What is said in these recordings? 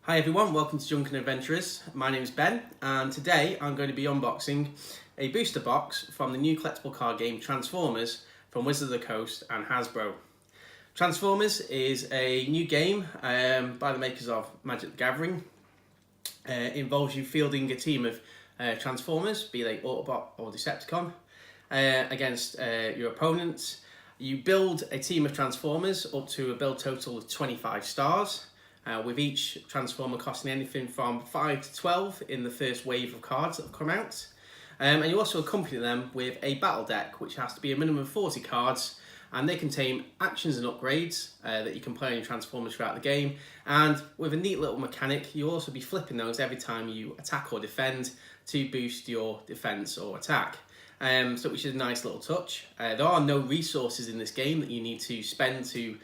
Hi everyone, welcome to Drunken Adventurers. My name is Ben and today I'm going to be unboxing a booster box from the new collectible card game Transformers from Wizards of the Coast and Hasbro. Transformers is a new game by the makers of Magic the Gathering. It involves you fielding a team of Transformers, be they Autobot or Decepticon, against your opponents. You build a team of Transformers up to a build total of 25 stars. With each Transformer costing anything from 5 to 12 in the first wave of cards that have come out. And you also accompany them with a battle deck, which has to be a minimum of 40 cards, and they contain actions and upgrades that you can play on your Transformers throughout the game. And with a neat little mechanic, you'll also be flipping those every time you attack or defend to boost your defense or attack. Which is a nice little touch. There are no resources in this game that you need to spend to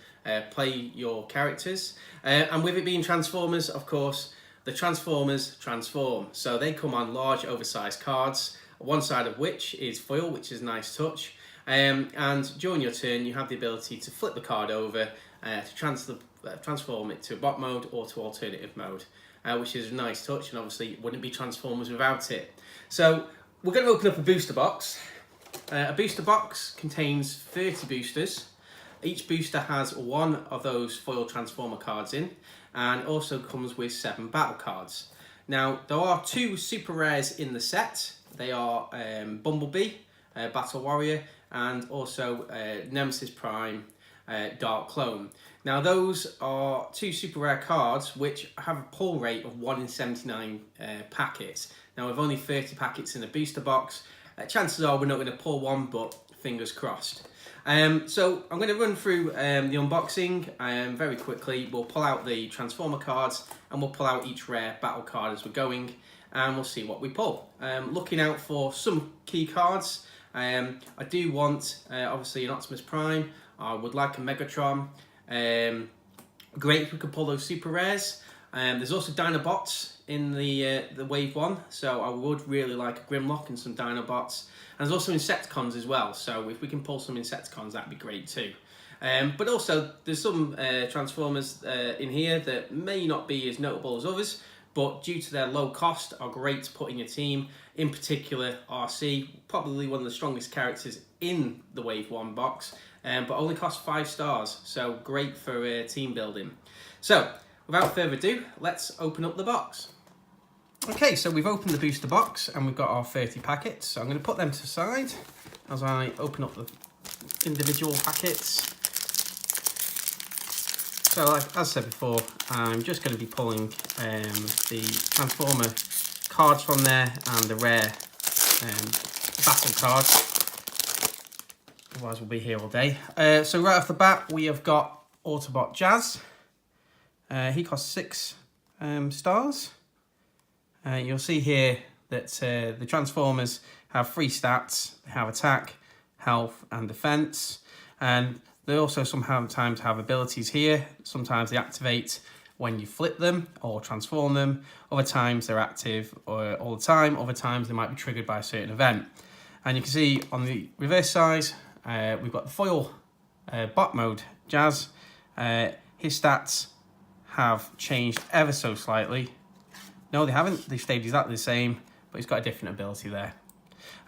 play your characters. And with it being Transformers, of course, the Transformers transform. So they come on large, oversized cards, one side of which is foil, which is a nice touch. And during your turn, you have the ability to flip the card over to transform it to bot mode or to alternative mode, which is a nice touch, and obviously it wouldn't be Transformers without it. So we're going to open up a booster box. A booster box contains 30 boosters. Each booster has one of those foil Transformer cards in, and also comes with 7 battle cards. Now, there are 2 super rares in the set. They are Bumblebee, Battle Warrior, and also Nemesis Prime, Dark Clone. Now, those are 2 super rare cards which have a pull rate of 1 in 79 packets. Now, with only 30 packets in a booster box, chances are we're not going to pull one, but fingers crossed. So I'm going to run through the unboxing very quickly. We'll pull out the Transformer cards and we'll pull out each rare battle card as we're going, and we'll see what we pull. Looking out for some key cards. I do want obviously an Optimus Prime. I would like a Megatron. Great if we could pull those super rares. There's also Dinobots in the Wave 1, so I would really like a Grimlock and some Dinobots. And there's also Insecticons as well, so if we can pull some Insecticons, that'd be great too. But also, there's some Transformers in here that may not be as notable as others, but due to their low cost, are great to put in your team. In particular, RC, probably one of the strongest characters in the Wave 1 box, but only costs 5 stars, so great for team building. So, without further ado, let's open up the box. Okay, so we've opened the booster box and we've got our 30 packets. So I'm going to put them to the side as I open up the individual packets. So like as I said before, I'm just going to be pulling the Transformer cards from there and the rare battle cards. Otherwise we'll be here all day. So right off the bat, we have got Autobot Jazz. He costs 6 stars. You'll see here that the Transformers have 3 stats. They have attack, health, and defense. And they also sometimes have abilities here. Sometimes they activate when you flip them or transform them. Other times they're active all the time. Other times they might be triggered by a certain event. And you can see on the reverse side, we've got the foil bot mode Jazz. His stats have changed ever so slightly. No, they haven't. They've stayed exactly the same, but he's got a different ability there.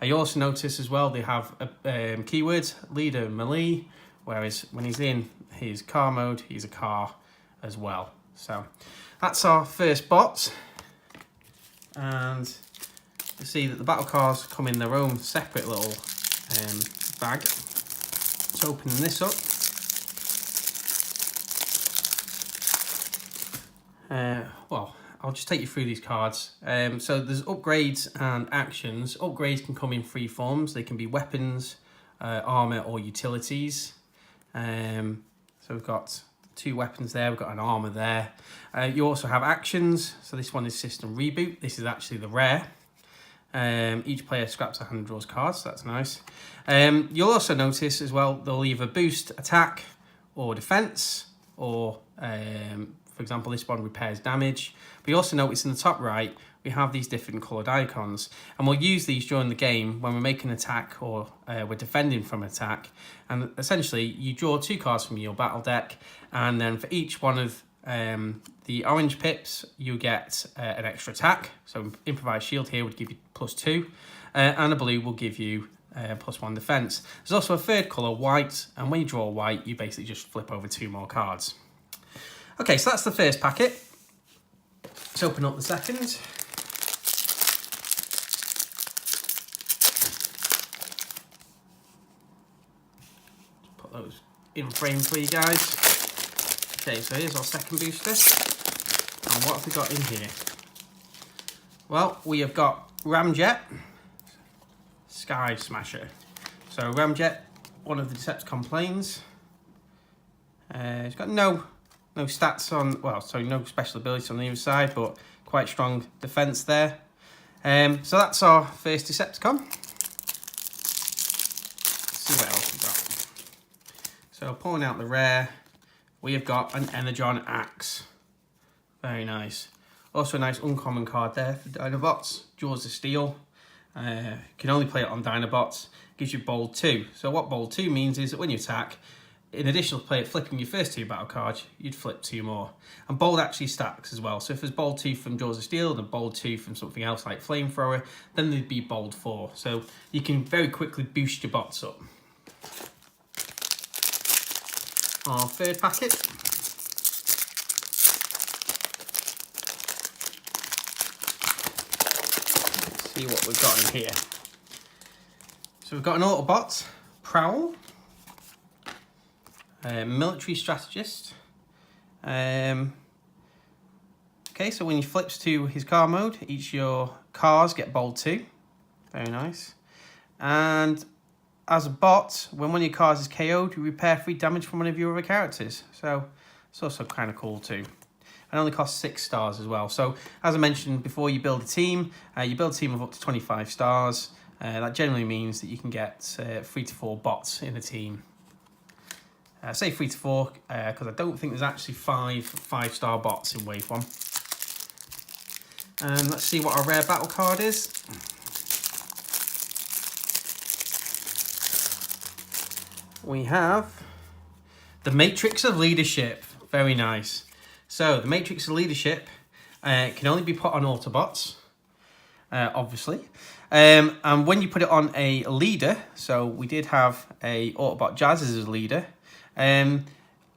You also notice as well they have keywords, leader, melee, whereas when he's in his car mode, he's a car as well. So that's our first bot. And you see that the battle cards come in their own separate little bag. So opening this up. Well, I'll just take you through these cards. So there's upgrades and actions. Upgrades can come in 3 forms. They can be weapons, armor, or utilities. So we've got 2 weapons there. We've got an armor there. You also have actions. So this one is System Reboot. This is actually the rare. Each player scraps a hand and draws cards. So that's nice. You'll also notice as well they'll either boost attack or defense, or for example, this one repairs damage. But you also notice in the top right, we have these different coloured icons. And we'll use these during the game when we're making an attack or we're defending from attack. And essentially, you draw 2 cards from your battle deck. And then for each one of The orange pips, you get an extra attack. So improvised shield here would give you +2, and a blue will give you +1 defense. There's also a third color, white, and when you draw white, you basically just flip over 2 more cards. Okay, so that's the first packet. Let's open up the second. Put those in frame for you guys. Okay, so here's our second booster. And what have we got in here? Well, we have got Ramjet, Sky Smasher. So Ramjet, one of the Decepticon planes. It's got no stats on, well, so no special abilities on the other side, but quite strong defense there. So that's our first Decepticon. Let's see what else we've got. So pulling out the rare, we have got an Energon Axe. Very nice. Also a nice uncommon card there for Dinobots. Jaws of Steel. Can only play it on Dinobots. Gives you bold 2. So what bold 2 means is that when you attack, in addition to flipping your first 2 battle cards, you'd flip 2 more. And bold actually stacks as well. So if there's bold 2 from Jaws of Steel and bold 2 from something else like Flamethrower, then there'd be bold 4. So you can very quickly boost your bots up. Our third packet. Let's see what we've got in here. So we've got an Autobot, Prowl, Military Strategist. Okay, so when he flips to his car mode, each of your cars get bold 2. Very nice. And as a bot, when one of your cars is KO'd, you repair 3 damage from one of your other characters. So it's also kind of cool too. It only costs 6 stars as well. So as I mentioned before, you build a team. You build a team of up to 25 stars. That generally means that you can get 3 to 4 bots in a team. I say 3 to 4 because I don't think there's actually 5-star bots in Wave 1. And let's see what our rare battle card is. We have the Matrix of Leadership. Very nice. So the Matrix of Leadership can only be put on Autobots, obviously. And when you put it on a leader, so we did have a Autobot Jazz as a leader,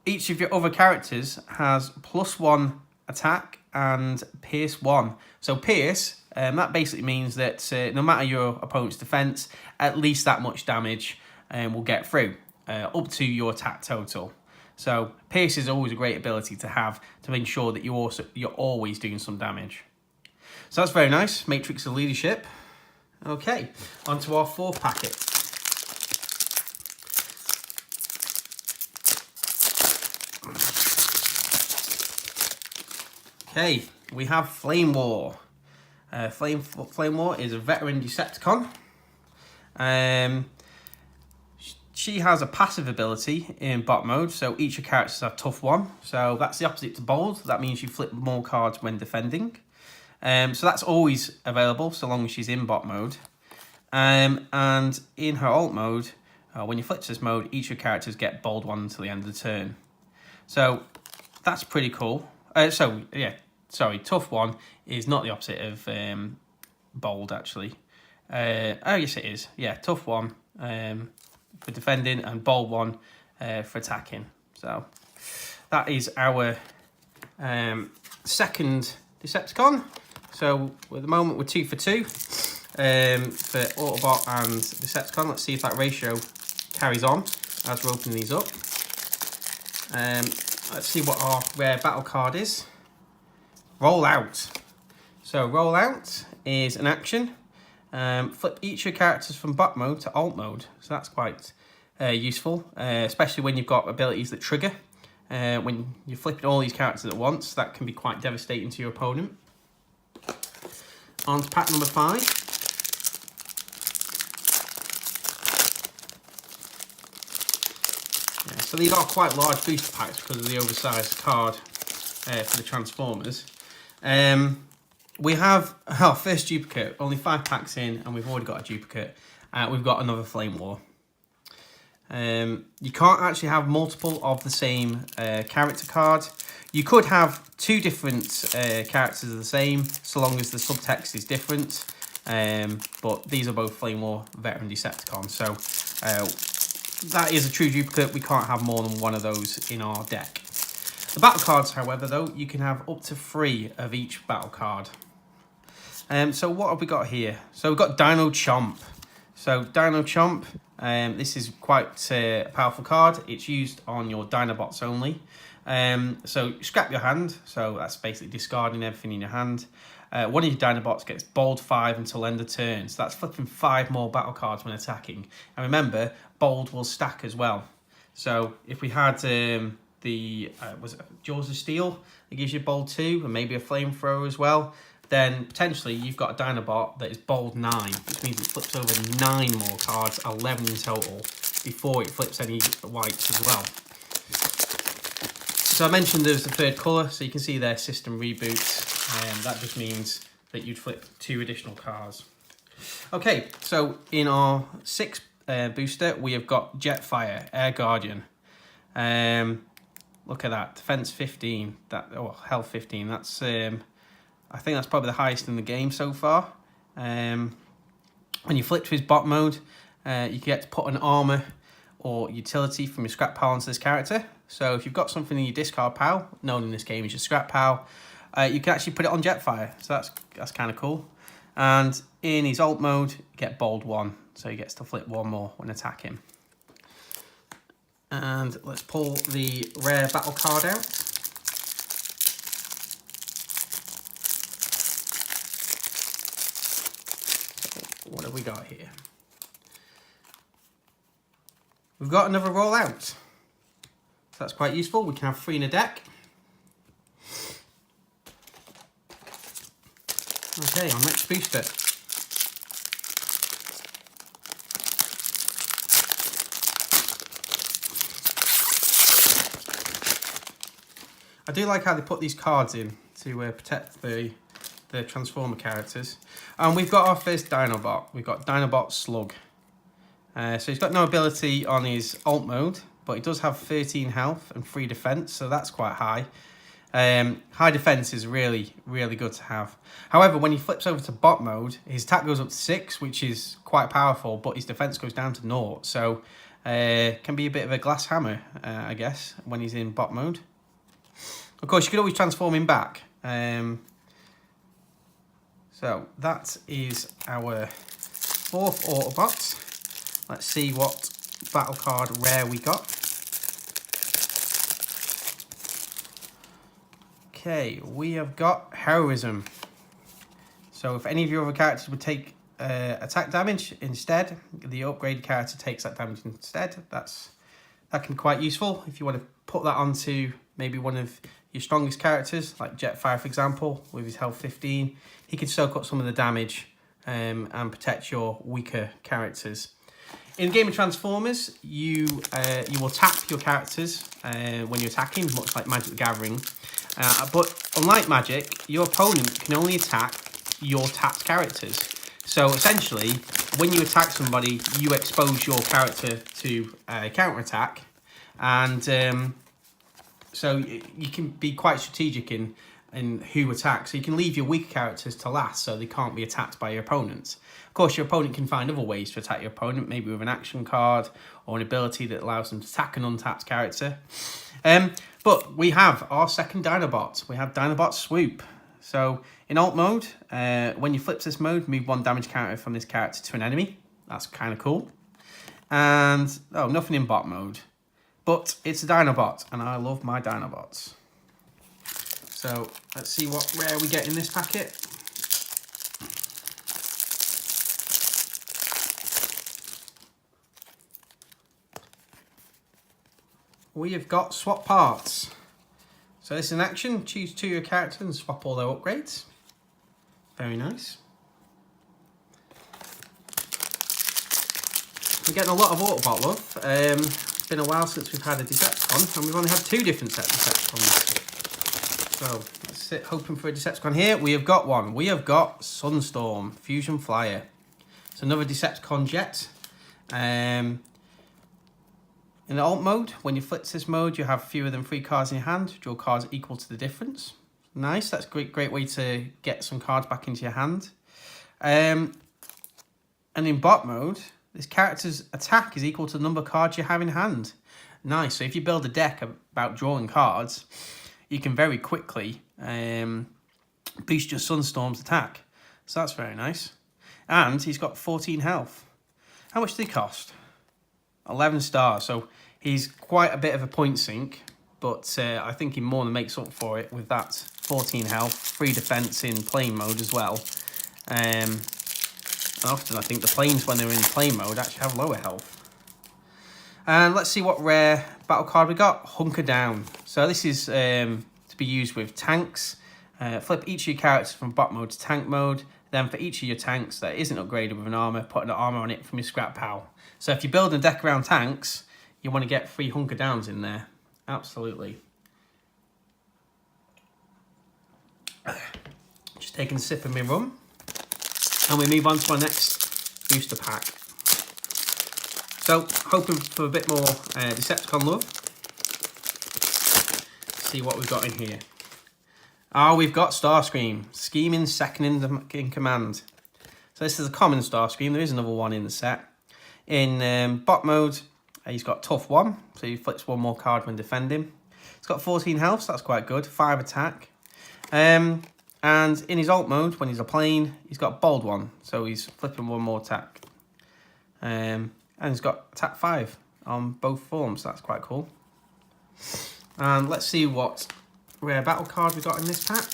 each of your other characters has +1 attack and Pierce 1. So Pierce, that basically means that no matter your opponent's defense, at least that much damage will get through. Up to your attack total. So Pierce is always a great ability to have to ensure that you're always doing some damage. So that's very nice. Matrix of Leadership. Okay, on to our fourth packet. Okay, we have Flame War. Flame War is a veteran Decepticon. She has a passive ability in bot mode, so each of her characters have tough 1. So that's the opposite to bold. That means you flip more cards when defending. So that's always available so long as she's in bot mode. And in her alt mode, when you flip to this mode, each of her characters get bold 1 until the end of the turn. So that's pretty cool. Tough 1 is not the opposite of bold actually. Oh yes it is. Yeah, tough 1. For defending and bold 1 for attacking. So that is our second Decepticon. So at the moment we're 2 for 2 for Autobot and Decepticon. Let's see if that ratio carries on as we're opening these up. Let's see what our rare battle card is. Roll Out. So Roll Out is an action. Flip each of your characters from bot mode to alt mode. So that's quite useful, especially when you've got abilities that trigger. When you're flipping all these characters at once, that can be quite devastating to your opponent. On to pack number 5. Yeah, so these are quite large booster packs because of the oversized card for the Transformers. We have our first duplicate, only 5 packs in, and we've already got a duplicate. We've got another Flame War. You can't actually have multiple of the same character card. You could have two different characters of the same, so long as the subtext is different. But these are both Flame War Veteran Decepticons, so that is a true duplicate. We can't have more than one of those in our deck. The battle cards, however, though, you can have up to 3 of each battle card. So what have we got here? So we've got Dino Chomp. So Dino Chomp, this is quite a powerful card. It's used on your Dinobots only. So scrap your hand, so that's basically discarding everything in your hand. One of your Dinobots gets bold 5 until end of turn, so that's flipping 5 more battle cards when attacking. And remember, bold will stack as well. So if we had was it Jaws of Steel, it gives you bold 2 and maybe a flamethrower as well, then potentially you've got a Dinobot that is bold 9, which means it flips over 9 more cards, 11 in total, before it flips any whites as well. So I mentioned there's the third colour, so you can see their system reboots, and that just means that you'd flip 2 additional cards. Okay, so in our 6th booster, we have got Jetfire, Air Guardian. Look at that, defense 15, health 15. That's I think that's probably the highest in the game so far. When you flip to his bot mode, you get to put an armor or utility from your scrap pile onto this character. So if you've got something in your discard pile, known in this game as your scrap pile, you can actually put it on Jetfire. So that's kind of cool. And in his alt mode, you get bold 1, so he gets to flip 1 more when attacking. And let's pull the rare battle card out. What have we got here? We've got another rollout. So that's quite useful. We can have 3 in a deck. Okay, our next booster. I do like how they put these cards in to protect the Transformer characters. And we've got our first Dinobot. We've got Dinobot Slug. So he's got no ability on his alt mode, but he does have 13 health and 3 defense, so that's quite high. High defense is really, really good to have. However, when he flips over to bot mode, his attack goes up to 6, which is quite powerful, but his defense goes down to 0. So can be a bit of a glass hammer, I guess, when he's in bot mode. Of course, you could always transform him back. So that is our 4th Autobot. Let's see what battle card rare we got. Okay, we have got Heroism. So if any of your other characters would take attack damage instead, the upgraded character takes that damage instead. That can be quite useful if you want to put that onto maybe one of your strongest characters, like Jetfire, for example, with his health 15. He can soak up some of the damage and protect your weaker characters. In a game of Transformers, you will tap your characters when you're attacking, much like Magic the Gathering. But unlike Magic, your opponent can only attack your tapped characters. So essentially, when you attack somebody, you expose your character to a counter-attack. And so you can be quite strategic in who attacks. So you can leave your weaker characters to last so they can't be attacked by your opponents. Of course, your opponent can find other ways to attack your opponent, maybe with an action card or an ability that allows them to attack an untapped character. But we have our second Dinobot. We have Dinobot Swoop. So in alt mode, when you flip this mode, move 1 damage counter from this character to an enemy. That's kind of cool. And, nothing in bot mode. But it's a Dinobot, and I love my Dinobots. So let's see what rare we get in this packet. We have got swap parts. So this is an action. Choose 2 of your characters and swap all their upgrades. Very nice. We're getting a lot of Autobot love. It's been a while since we've had a Decepticon, and we've only had 2 different sets of Decepticons. So let's sit hoping for a Decepticon here. We have got one. We have got Sunstorm, Fusion Flyer. It's another Decepticon jet. In alt mode, when you flip this mode, you have fewer than 3 cards in your hand. Draw cards equal to the difference. Nice, that's a great way to get some cards back into your hand. And in bot mode, this character's attack is equal to the number of cards you have in hand. Nice, so if you build a deck about drawing cards, you can very quickly boost your Sunstorm's attack. So that's very nice. And he's got 14 health. How much did he cost? 11 stars, so he's quite a bit of a point sink, but I think he more than makes up for it with that 14 health, 3 defense in playing mode as well. And often I think the planes, when they're in play mode, actually have lower health. And let's see what rare battle card we got. Hunker Down. So this is to be used with tanks. Flip each of your characters from bot mode to tank mode. Then for each of your tanks that isn't upgraded with an armor, put an armor on it from your scrap pile. So if you build a deck around tanks, you want to get 3 Hunker Downs in there. Absolutely. Just taking a sip of my rum. And we move on to our next booster pack. So, hoping for a bit more Decepticon love. See what we've got in here. Oh, we've got Starscream. Scheming second in command. So this is a common Starscream. There is another one in the set. In bot mode, he's got tough 1. So he flips 1 more card when defending. He's got 14 health, so that's quite good. 5 attack. And in his alt mode, when he's a plane, he's got bold 1. So he's flipping 1 more attack. And he's got attack 5 on both forms. So that's quite cool. And let's see what rare battle card we got in this pack.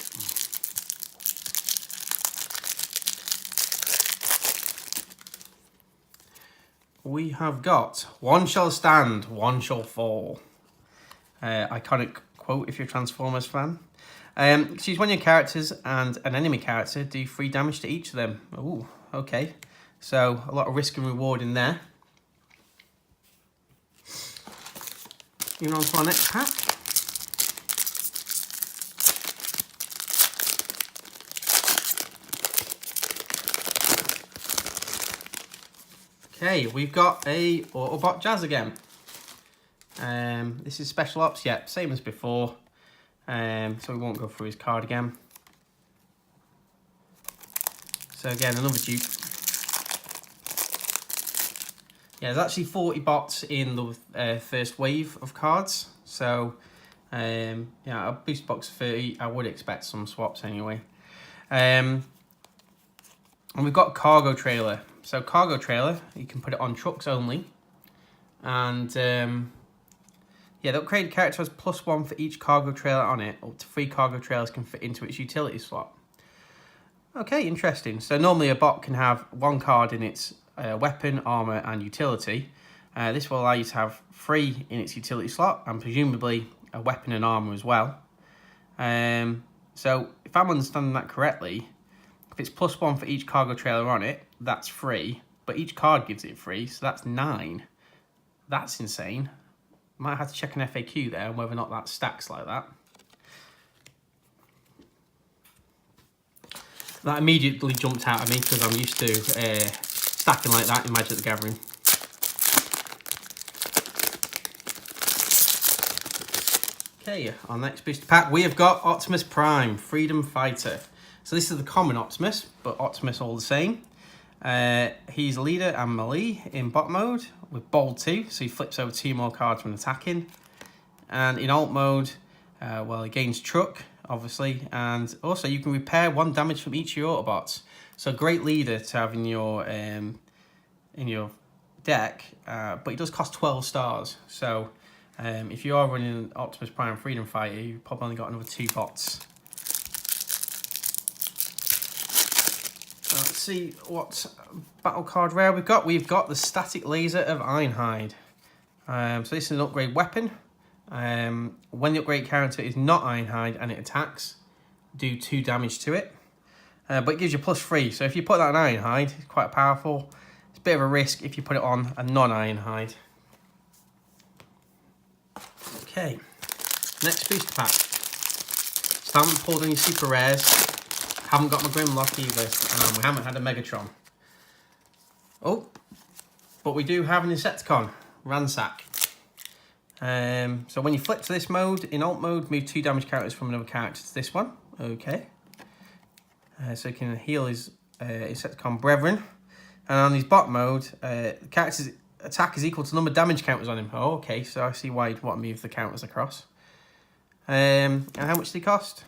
We have got "One shall stand, one shall fall." Iconic quote if you're a Transformers fan. Choose one of your characters and an enemy character. Do 3 damage to each of them. Ooh, okay. So a lot of risk and reward in there. Moving on to our next pack. Okay, we've got a Autobot Jazz again. This is special ops, yeah, same as before. So we won't go through his card again. So again, another dupe. Yeah, there's actually 40 bots in the first wave of cards. So, yeah, a boost box of 30. I would expect some swaps anyway. And we've got cargo trailer. So cargo trailer, you can put it on trucks only. And yeah, the upgraded character has +1 for each cargo trailer on it. Up to 3 cargo trailers can fit into its utility slot. Okay, interesting. So normally a bot can have 1 card in its weapon, armor, and utility. This will allow you to have 3 in its utility slot, and presumably a weapon and armor as well. So if I'm understanding that correctly, if it's +1 for each cargo trailer on it, that's 3. But each card gives it 3, so that's 9. That's insane. Might have to check an FAQ there on whether or not that stacks like that. That immediately jumped out at me because I'm used to stacking like that in Magic the Gathering. Okay, our next booster pack, we have got Optimus Prime, Freedom Fighter. So this is the common Optimus, but Optimus all the same. He's leader and melee in bot mode with bold 2, so he flips over 2 more cards when attacking. And in alt mode, well, he gains truck, obviously, and also you can repair 1 damage from each of your Autobots. So great leader to have in your deck, but he does cost 12 stars. So if you are running Optimus Prime Freedom Fighter, you've probably only got another 2 bots. Let's see what battle card rare we've got. We've got the Static Laser of Ironhide. So this is an upgrade weapon. When the upgrade character is not Ironhide and it attacks, do 2 damage to it. But it gives you +3. So if you put that on Ironhide, it's quite powerful. It's a bit of a risk if you put it on a non-Ironhide. Okay, next booster pack. Still haven't pulled any super rares. Haven't got my Grimlock either. We haven't had a Megatron. Oh, but we do have an Insecticon, Ransack. So when you flip to this mode, in alt mode, move 2 damage characters from another character to this one. Okay. So he can heal his Insecticon brethren. And on his bot mode, the character's attack is equal to the number of damage counters on him. Oh, okay, so I see why you'd want to move the counters across. And how much did they cost?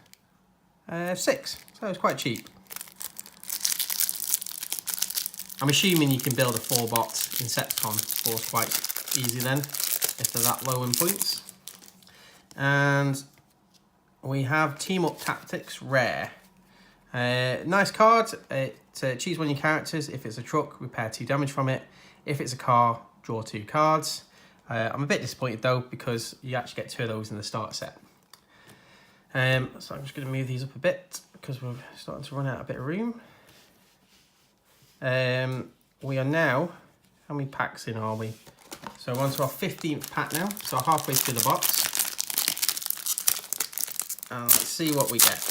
6, so it's quite cheap. I'm assuming you can build a 4-bot Insecticon force quite easy then, if they're that low in points. And we have Team Up Tactics Rare. Nice card. Choose one of your characters. If it's a truck, repair 2 damage from it. If it's a car, draw 2 cards. I'm a bit disappointed though, because you actually get 2 of those in the starter set. So I'm just going to move these up a bit because we're starting to run out a bit of room. We are now, how many packs in are we? So we're on to our 15th pack now, so halfway through the box. And let's see what we get.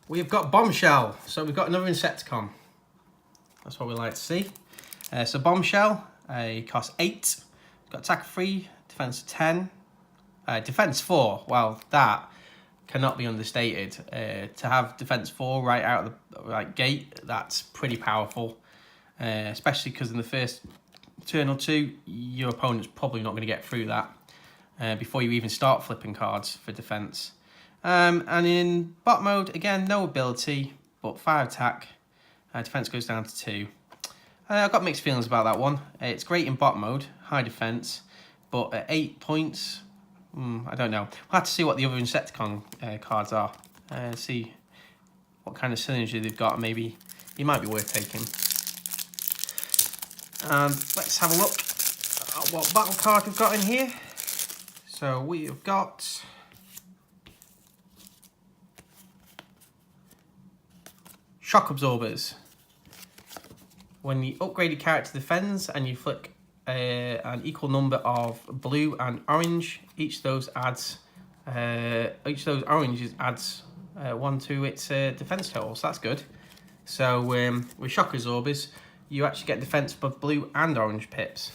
We've got Bombshell, so we've got another Insecticon. That's what we like to see. So Bombshell, costs 8. It's got attack 3, defense 10, defense 4. Well, that cannot be understated. To have defense 4 right out of the gate, that's pretty powerful. Especially because in the first turn or two, your opponent's probably not going to get through that before you even start flipping cards for defense. And in bot mode, again, no ability, but 5 attack. Defense goes down to 2. I've got mixed feelings about that one. It's great in bot mode, high defense, but at 8 points, I don't know. We'll have to see what the other Insecticon cards are. See what kind of synergy they've got. Maybe he might be worth taking. Let's have a look at what battle card we've got in here. So we've got Shock Absorbers. When the upgraded character defends and you flick an equal number of blue and orange, each of those oranges adds 1 to its defense total, so that's good. So with Shock Absorbers, you actually get defense for blue and orange pips.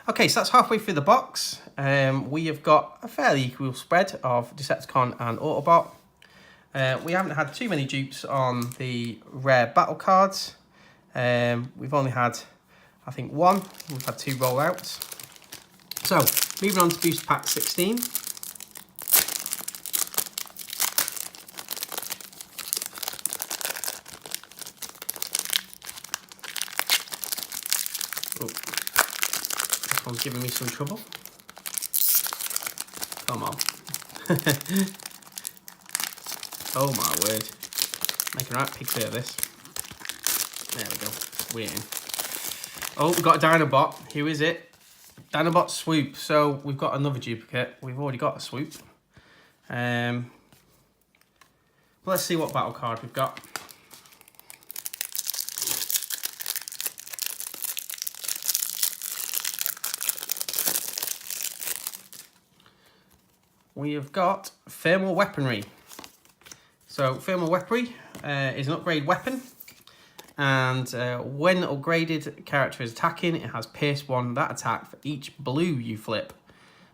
Okay, so that's halfway through the box. We have got a fairly equal spread of Decepticon and Autobot. We haven't had too many dupes on the rare battle cards. We've only had, I think, 1. We've had 2 rollouts. So, moving on to booster pack 16. Oh, this one's giving me some trouble. Come on. Oh my word. Making a right pig of this. There we go. We're in. Oh, we've got a Dinobot. Who is it? Dinobot Swoop. So we've got another duplicate. We've already got a Swoop. But let's see what battle card we've got. We have got Thermal Weaponry. So Thermal Weaponry is an upgrade weapon. And when upgraded character is attacking, it has Pierce 1, that attack for each blue you flip.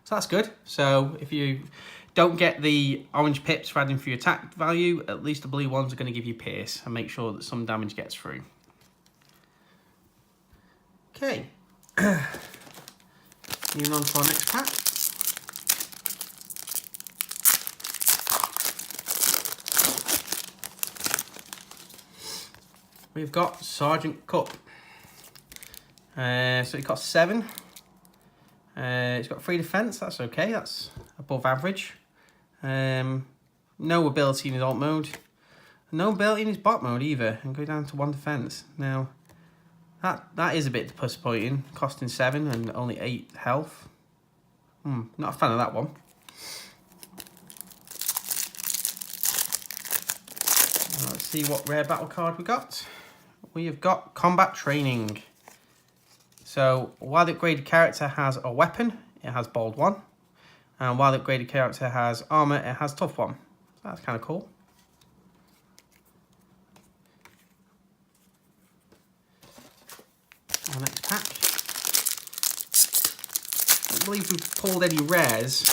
So that's good. So if you don't get the orange pips for adding for your attack value, at least the blue ones are going to give you Pierce and make sure that some damage gets through. Okay. Moving on to our next pack. We've got Sergeant Cup. So it costs 7. It's got 3 defense, that's okay, that's above average. No ability in his alt mode. No ability in his bot mode either, and go down to 1 defense. Now, that is a bit disappointing, costing 7 and only 8 health. Not a fan of that one. Let's see what rare battle card we got. We have got Combat Training. So while the upgraded character has a weapon, it has Bold 1. And while the upgraded character has armor, it has Tough 1. So that's kind of cool. don't believe we've pulled any rares.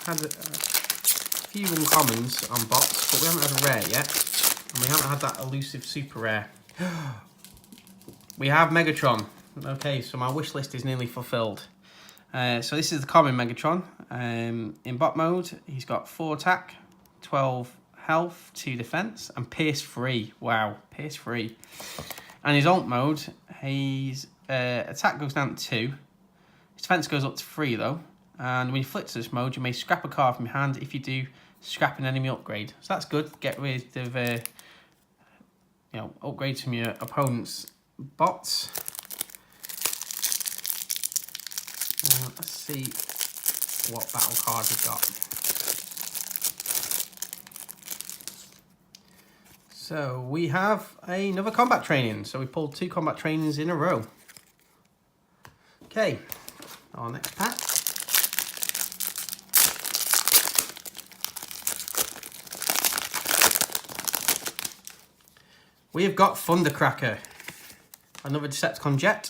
Had a few uncommons on box, but we haven't had a rare yet. And we haven't had that elusive super rare. We have Megatron. Okay, so my wish list is nearly fulfilled. So this is the common Megatron. In bot mode, he's got 4 attack, 12 health, 2 defense, and Pierce 3. Wow, Pierce 3. And his alt mode, his attack goes down to 2. His defense goes up to 3 though. And when you flip to this mode, you may scrap a card from your hand. If you do, scrap an enemy upgrade. So that's good. Get rid of upgrades from your opponent's bots. Let's see what battle card we've got. So we have another combat training. So we pulled 2 combat trainings in a row. Okay, our next pack. We have got Thundercracker, another Decepticon Jet.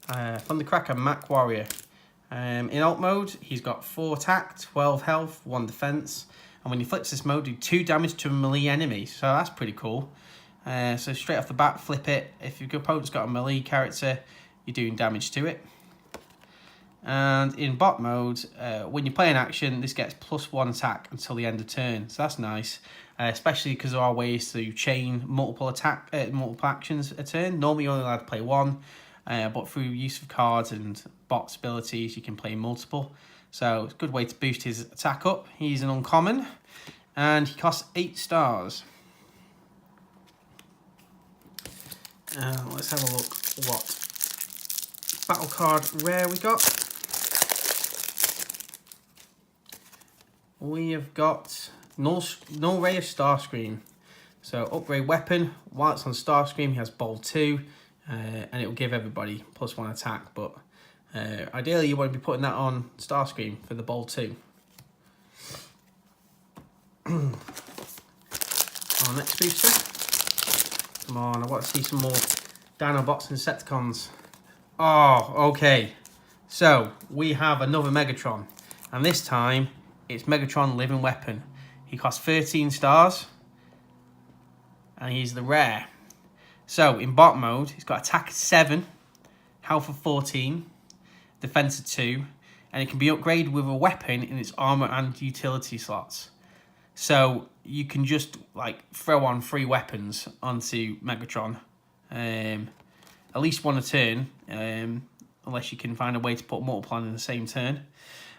Thundercracker Mac Warrior. In alt mode, he's got 4 attack, 12 health, 1 defense. And when he flips this mode, do 2 damage to a melee enemy. So that's pretty cool. So straight off the bat, flip it. If your opponent's got a melee character, you're doing damage to it. And in bot mode, when you play an action, this gets +1 attack until the end of turn. So that's nice. Especially because there are ways to chain multiple actions a turn. Normally you're only allowed to play 1. But through use of cards and bots abilities, you can play multiple. So it's a good way to boost his attack up. He's an uncommon, and he costs 8 stars. Let's have a look what battle card rare we got. We have got null ray of Starscream. So upgrade weapon. While it's on Starscream, he has Bold 2. And it will give everybody +1 attack, but ideally you want to be putting that on Starscream for the Bold 2. Our next booster. Come on, I want to see some more Dinobots and Decepticons. Oh, okay. So we have another Megatron, and this time it's Megatron Living Weapon. He costs 13 stars, and he's the rare. So, in bot mode, he's got attack of 7, health of 14, defense of 2, and it can be upgraded with a weapon in its armor and utility slots. So, you can just, throw on 3 weapons onto Megatron. At least 1 a turn, unless you can find a way to put multiple on in the same turn.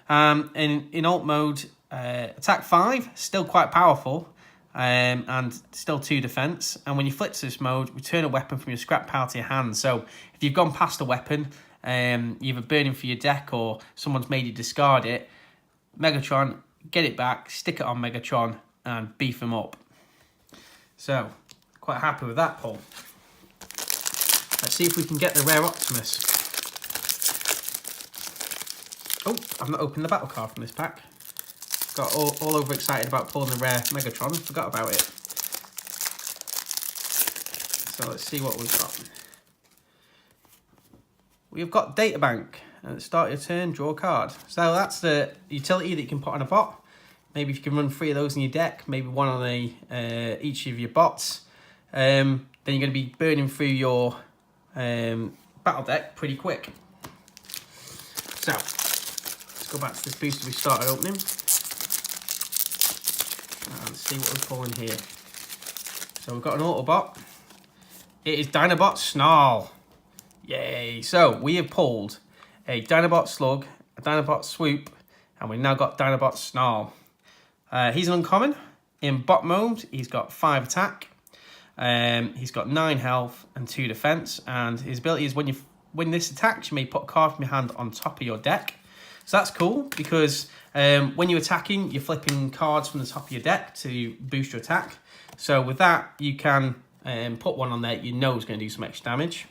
In alt mode, attack 5, still quite powerful. And still 2 defense. And when you flip to this mode, return a weapon from your scrap pile to your hand. So if you've gone past a weapon, you're either burning for your deck or someone's made you discard it, Megatron, get it back, stick it on Megatron, and beef him up. So, quite happy with that pull. Let's see if we can get the rare Optimus. Oh, I've not opened the battle card from this pack. Got all over excited about pulling the rare Megatron. Forgot about it. So let's see what we've got. We've got Databank. At the start of your turn, draw a card. So that's the utility that you can put on a bot. Maybe if you can run 3 of those in your deck, maybe 1 on each of your bots, then you're going to be burning through your battle deck pretty quick. So let's go back to this booster we started opening. And see what we pull in here. So we've got an Autobot. It is Dinobot Snarl. Yay! So we have pulled a Dinobot Slug, a Dinobot Swoop, and we've now got Dinobot Snarl. He's an uncommon. In bot mode, he's got 5 attack. He's got 9 health and 2 defense. And his ability is when this attacks, you may put a card from your hand on top of your deck. So that's cool because when you're attacking, you're flipping cards from the top of your deck to boost your attack. So with that, you can put 1 on there you know is going to do some extra damage.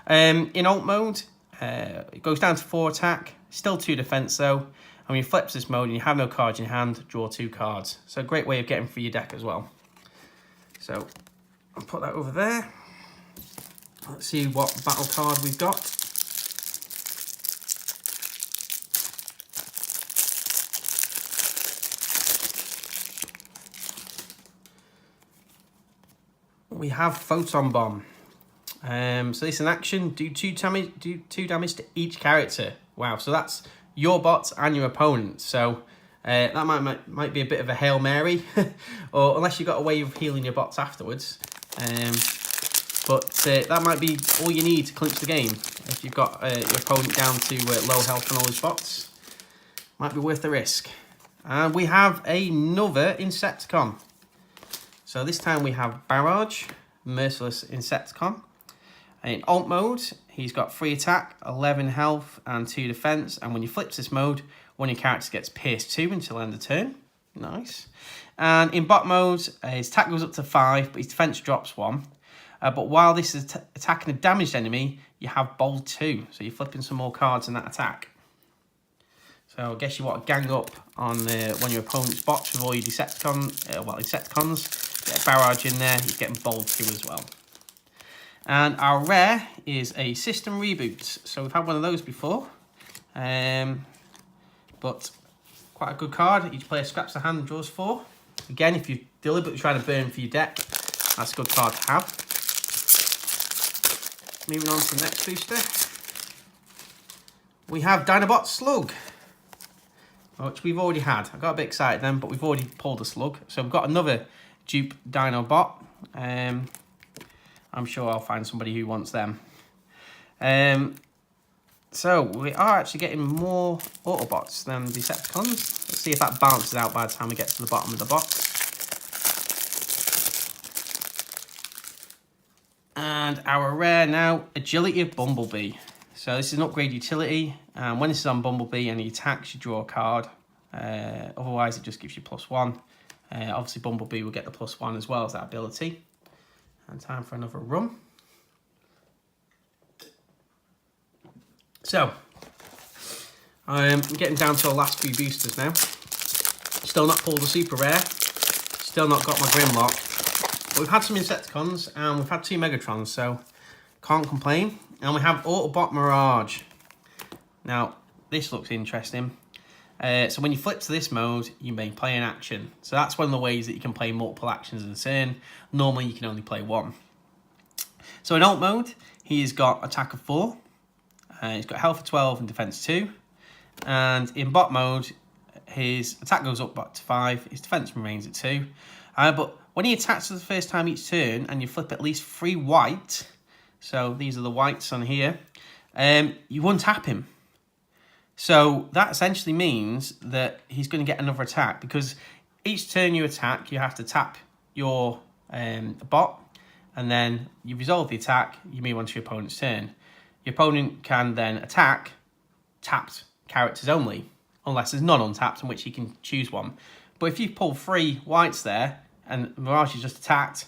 In alt mode, it goes down to 4 attack, still 2 defense though. And when you flip this mode and you have no cards in your hand, draw 2 cards. So a great way of getting through your deck as well. So I'll put that over there. Let's see what battle card we've got. we have Photon Bomb. So this in action, do two damage to each character. Wow, so that's your bots and your opponent. So that might be a bit of a Hail Mary, or unless you've got a way of healing your bots afterwards. But that might be all you need to clinch the game. If you've got your opponent down to low health and all his bots, might be worth the risk. And we have another Insecticon. So this time we have Barrage, Merciless Insecticon. In alt mode, he's got 3 attack, 11 health, and 2 defense. And when you flip this mode, one of your characters gets pierced 2 until end of turn. Nice. And in bot mode, his attack goes up to 5, but his defense drops 1. But while this is attacking a damaged enemy, you have bold 2. So you're flipping some more cards in that attack. So I guess you want to gang up on one of your opponent's bots with all your Insecticons. Get a Barrage in there, he's getting bold 2 as well. And our rare is a System Reboot. So we've had one of those before. But quite a good card. Each player scraps the hand and draws 4. Again, if you're deliberately trying to burn for your deck, that's a good card to have. Moving on to the next booster. We have Dinobot Slug, which we've already had. I got a bit excited then, but we've already pulled a Slug. So we've got another dupe Dinobot. I'm sure I'll find somebody who wants them. So we are actually getting more Autobots than Decepticons. Let's see if that balances out by the time we get to the bottom of the box. And our rare now, Agility of Bumblebee. So this is an upgrade utility. And when this is on Bumblebee and he attacks, you draw a card. Otherwise, it just gives you +1. Obviously, Bumblebee will get the +1 as well as that ability. And time for another run. So, I'm getting down to our last 3 boosters now. Still not pulled a super rare. Still not got my Grimlock. But we've had some Insecticons and we've had 2 Megatrons, so can't complain. And we have Autobot Mirage. Now, this looks interesting. So when you flip to this mode, you may play an action. So that's one of the ways that you can play multiple actions in a turn. Normally, you can only play 1. So in alt mode, he's got attack of 4. He's got health of 12 and defense 2. And in bot mode, his attack goes up to 5. His defense remains at 2. But when he attacks for the first time each turn, and you flip at least 3 white, so these are the whites on here, you untap him. So that essentially means that he's going to get another attack, because each turn you attack, you have to tap your bot, and then you resolve the attack, you move on to your opponent's turn. Your opponent can then attack tapped characters only, unless there's none untapped, in which he can choose one. But if you pull 3 whites there, and Mirage is just attacked,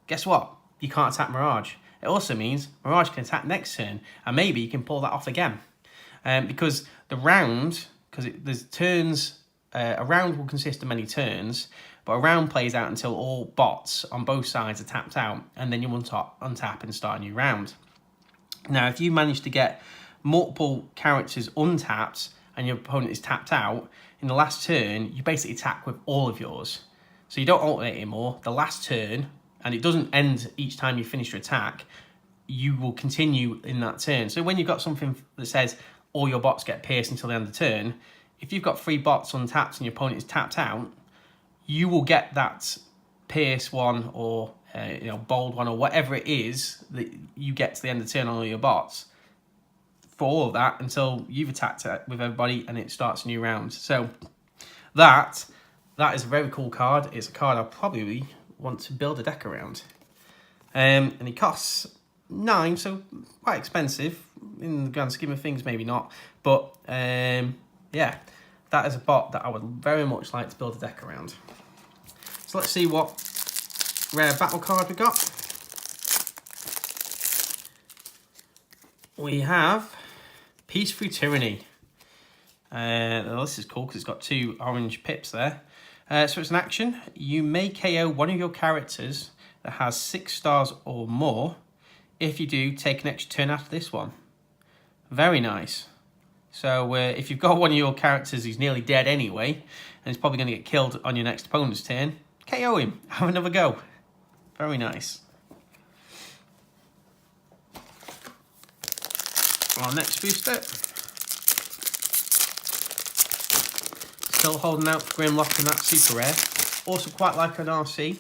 guess what? You can't attack Mirage. It also means Mirage can attack next turn, and maybe you can pull that off again. Because the round, there's turns, a round will consist of many turns, but a round plays out until all bots on both sides are tapped out, and then you untap and start a new round. Now, if you manage to get multiple characters untapped and your opponent is tapped out, in the last turn, you basically attack with all of yours. So you don't alternate anymore. The last turn, and it doesn't end each time you finish your attack, you will continue in that turn. So when you've got something that says all your bots get pierced until the end of the turn, if you've got 3 bots untapped and your opponent is tapped out, you will get that pierce one or bold one or whatever it is that you get to the end of the turn on all your bots for all of that until you've attacked it with everybody and it starts a new round. So that is a very cool card. It's a card I probably want to build a deck around. And it costs 9, so quite expensive in the grand scheme of things, maybe not. But yeah, that is a bot that I would very much like to build a deck around. So let's see what rare battle card we got. We have Peace Through Tyranny. This is cool because it's got 2 orange pips there. So it's an action. You may KO one of your characters that has 6 stars or more. If you do, take an extra turn after this one. Very nice. So if you've got one of your characters who's nearly dead anyway, and he's probably going to get killed on your next opponent's turn, KO him. Have another go. Very nice. Our next booster. Still holding out for Grimlock and that super rare. Also quite like an RC.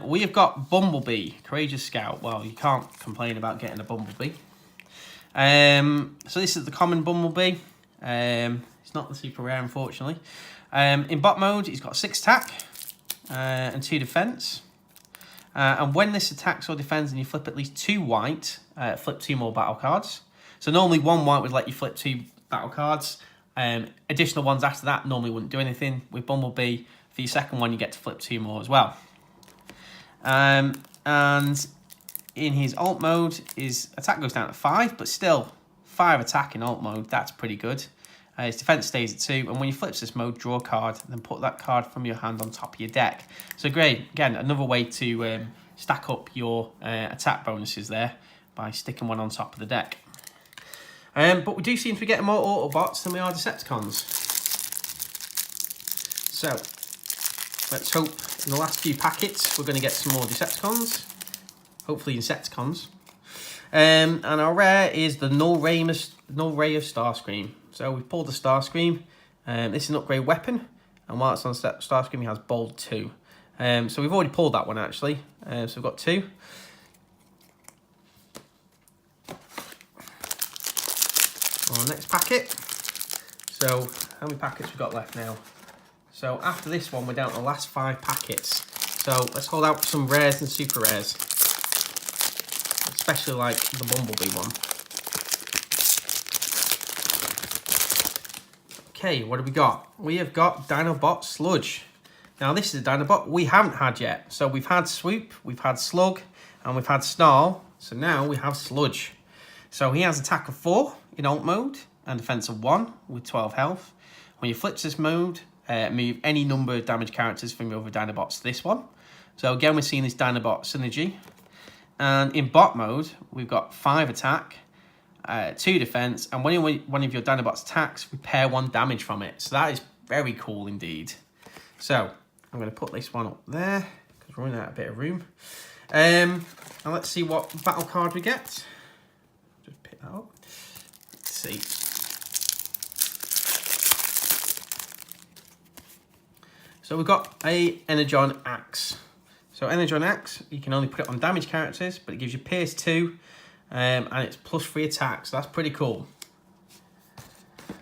We have got Bumblebee, Courageous Scout. Well, you can't complain about getting a Bumblebee. So this is the common Bumblebee. It's not the super rare, unfortunately. In bot mode, he's got 6 attack and 2 defense. And when this attacks or defends and you flip at least 2 white, flip 2 more battle cards. So normally 1 white would let you flip 2 battle cards. Additional ones after that normally wouldn't do anything. With Bumblebee, for your second one, you get to flip 2 more as well. And in his alt mode, his attack goes down to 5, but still 5 attack in alt mode. That's pretty good. His defense stays at 2, and when you flip this mode, draw a card, then put that card from your hand on top of your deck. So great, again, another way to stack up your attack bonuses there by sticking one on top of the deck. But we do seem to be getting more Autobots than we are Decepticons. So let's hope in the last few packets we're going to get some more Decepticons. Hopefully Insecticons. And our rare is the Null Ray of Starscream. So we've pulled the Starscream. This is an upgrade weapon. And while it's on Starscream, he has Bold 2. So we've already pulled that one, actually. So we've got 2. Our next packet. So how many packets we've got left now? So after this one, we're down to the last 5 packets. So let's hold out for some rares and super rares. Especially like the Bumblebee one. Okay, what have we got? We have got Dinobot Sludge. Now this is a Dinobot we haven't had yet. So we've had Swoop, we've had Slug, and we've had Snarl. So now we have Sludge. So he has attack of 4 in alt mode and defense of 1 with 12 health. When you flip this mode, move any number of damage characters from your other Dinobots to this one. So again, we're seeing this Dinobot synergy. And in bot mode, we've got 5 attack, 2 defense, and when one of your Dinobots attacks, repair 1 damage from it. So that is very cool indeed. So I'm going to put this one up there because we're running out a bit of room. And let's see what battle card we get. Just pick that up. Let's see. So we've got a Energon Axe. So Energon Axe, you can only put it on damage characters, but it gives you Pierce 2, and it's +3 attack, so that's pretty cool.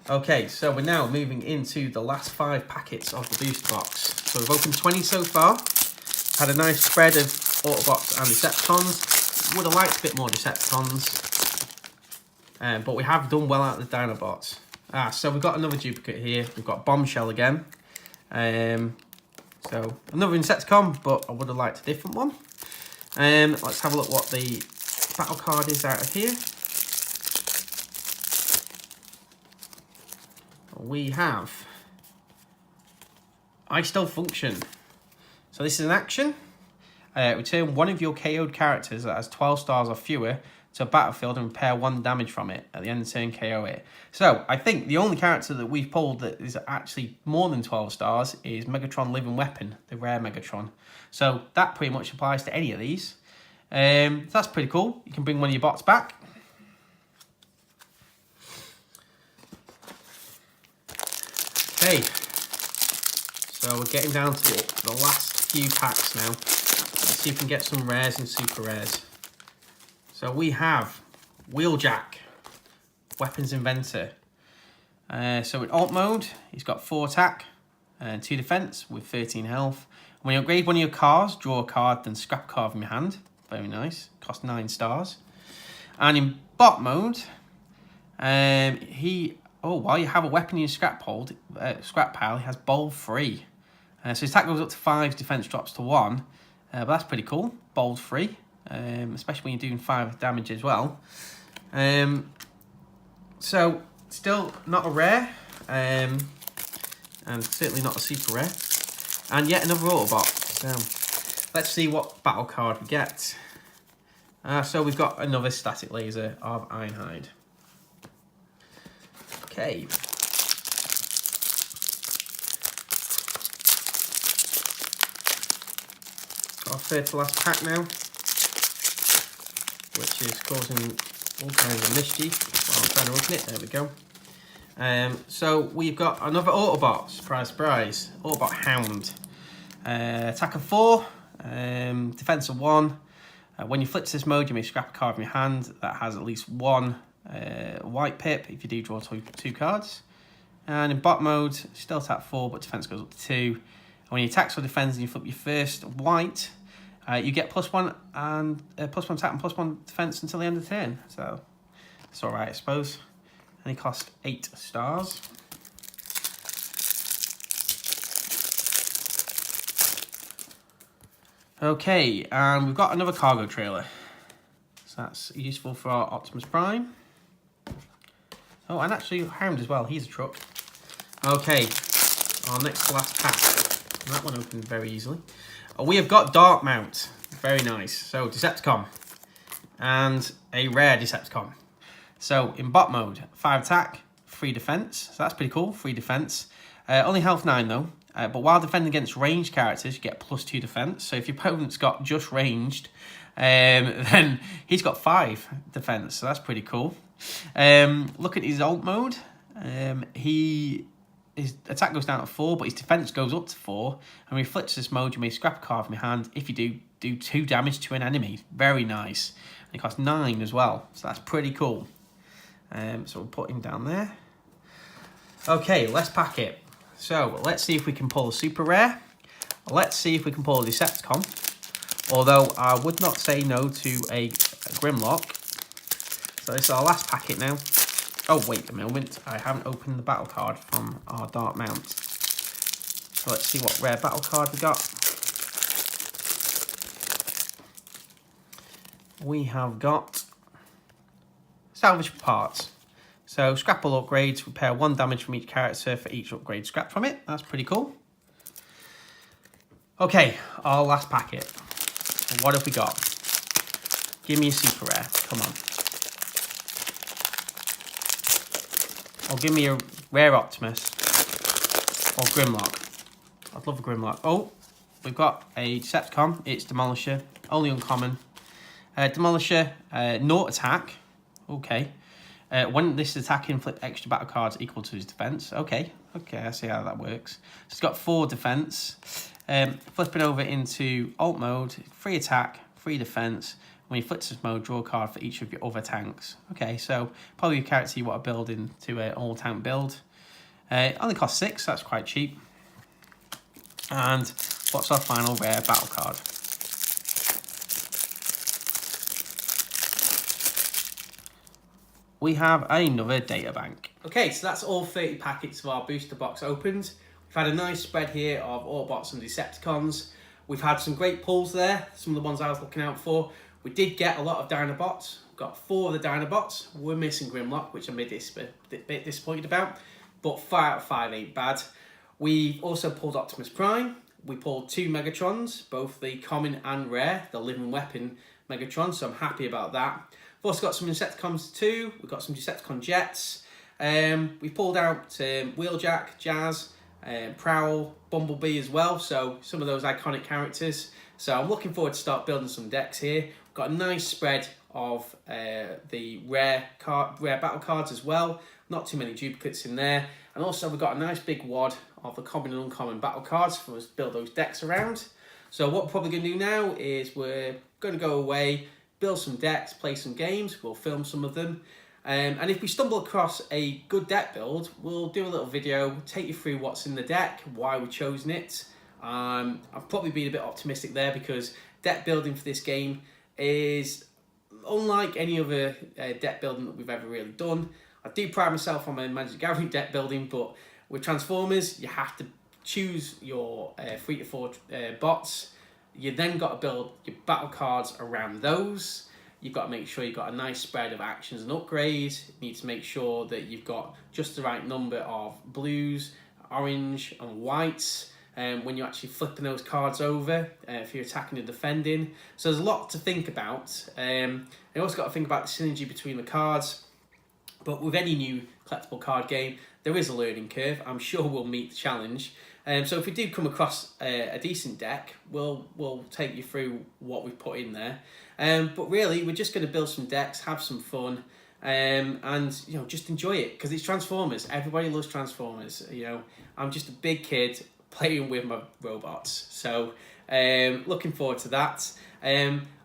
Okay, so we're now moving into the last 5 packets of the booster box. So we've opened 20 so far. Had a nice spread of Autobots and Decepticons. Would have liked a bit more Decepticons, but we have done well out of the Dinobots. So we've got another duplicate here. We've got Bombshell again. So another Insecticon, but I would have liked a different one. Let's have a look what the battle card is out of here. We have I Still Function. So this is an action. Return one of your KO'd characters that has 12 stars or fewer to a battlefield and repair 1 damage from it. At the end of the turn, KO it. So I think the only character that we've pulled that is actually more than 12 stars is Megatron Living Weapon, the rare Megatron. So that pretty much applies to any of these. So that's pretty cool. You can bring one of your bots back. Okay. So we're getting down to the last few packs now. Let's see if we can get some rares and super rares. So we have Wheeljack, Weapons Inventor. So in alt mode, he's got 4 attack and 2 defense with 13 health. When you upgrade one of your cars, draw a card, then scrap a card from your hand. Very nice. Cost 9 stars. And in bot mode, while you have a weapon in your scrap pile, he has Bold 3. So his attack goes up to 5, defense drops to 1. But that's pretty cool. Bold 3. Especially when you're doing 5 damage as well. So still not a rare, and certainly not a super rare, and yet another Autobot. So let's see what battle card we get. So we've got another Static Laser of Ironhide. Okay. Our third to last pack now, which is causing all kinds of mischief while I'm trying to open it. There we go. So we've got another Autobot, surprise, Autobot Hound. Attack of 4, defense of 1. When you flip to this mode, you may scrap a card from your hand that has at least 1 white pip if you do draw 2 cards. And in bot mode, still attack 4, but defense goes up to 2. And when you attack or defends and you flip your first white, you get +1 and +1 attack and +1 defense until the end of the turn. So it's alright, I suppose. And he cost 8 stars. Okay, and we've got another cargo trailer. So that's useful for our Optimus Prime. Oh, and actually Hound as well, he's a truck. Okay, our next to last pack. That one opened very easily. We have got Dark Mount, very nice. So Decepticon, and a rare Decepticon. So in bot mode, 5 attack, 3 defense. So that's pretty cool, 3 defense. Only health 9 though. But while defending against ranged characters, you get +2 defense. So if your opponent's got just ranged, then he's got 5 defense. So that's pretty cool. Look at his alt mode. His attack goes down to 4, but his defense goes up to 4. And when he flips this mode, you may scrap a card from your hand. If you do 2 damage to an enemy. Very nice. And it costs 9 as well. So that's pretty cool. So we'll put him down there. Okay, let's pack it. So let's see if we can pull a super rare. Let's see if we can pull a Decepticon. Although I would not say no to a Grimlock. So this is our last packet now. Oh, wait a moment. I haven't opened the battle card from our Dark Mount. So let's see what rare battle card we got. We have got salvage parts. So scrap all upgrades, repair 1 damage from each character for each upgrade scrapped from it. That's pretty cool. Okay, our last packet. What have we got? Give me a super rare. Come on. Or give me a rare Optimus. Or Grimlock. I'd love a Grimlock. Oh, we've got a Decepticon. It's Demolisher. Only uncommon. Demolisher, 0 attack. Okay. When this is attacking, flip extra battle cards equal to his defense. Okay, I see how that works. So it's got 4 defense. Flipping over into alt mode, 3 attack, 3 defense. When you flip to this mode, draw a card for each of your other tanks. Okay, so probably a character you want to build into an all tank build. Only costs 6, that's quite cheap. And what's our final rare battle card? We have another data bank. Okay, so that's all 30 packets of our booster box opened. We've had a nice spread here of Autobots and Decepticons. We've had some great pulls there, some of the ones I was looking out for. We did get a lot of Dinobots. We've got 4 of the Dinobots. We're missing Grimlock, which I'm a bit disappointed about, but 5 out of 5 ain't bad. We've also pulled Optimus Prime. We pulled 2 Megatrons, both the common and rare, the living weapon Megatron, so I'm happy about that. We've also got some Decepticons too. We've got some Decepticon Jets. We've pulled out Wheeljack, Jazz, Prowl, Bumblebee as well. So some of those iconic characters. So I'm looking forward to start building some decks here. We've got a nice spread of the rare battle cards as well. Not too many duplicates in there. And also we've got a nice big wad of the common and uncommon battle cards for us to build those decks around. So what we're probably going to do now is we're going to go away, build some decks, play some games, we'll film some of them. And if we stumble across a good deck build, we'll do a little video, take you through what's in the deck, why we've chosen it. I've probably been a bit optimistic there because deck building for this game is unlike any other deck building that we've ever really done. I do pride myself on my Magic the Gathering deck building, but with Transformers, you have to choose your 3 to 4 bots. You then got to build your battle cards around those. You've got to make sure you've got a nice spread of actions and upgrades. You need to make sure that you've got just the right number of blues, orange and whites when you're actually flipping those cards over if you're attacking and defending. So there's a lot to think about. You also got to think about the synergy between the cards. But with any new collectible card game, there is a learning curve. I'm sure we'll meet the challenge. So if we do come across a decent deck, we'll take you through what we've put in there. But really, we're just going to build some decks, have some fun, and just enjoy it, because it's Transformers. Everybody loves Transformers. I'm just a big kid playing with my robots. So looking forward to that.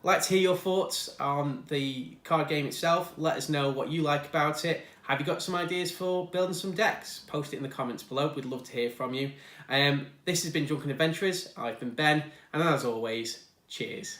Like to hear your thoughts on the card game itself. Let us know what you like about it. Have you got some ideas for building some decks? Post it in the comments below. We'd love to hear from you. This has been Drunken Adventurers. I've been Ben, and as always, cheers.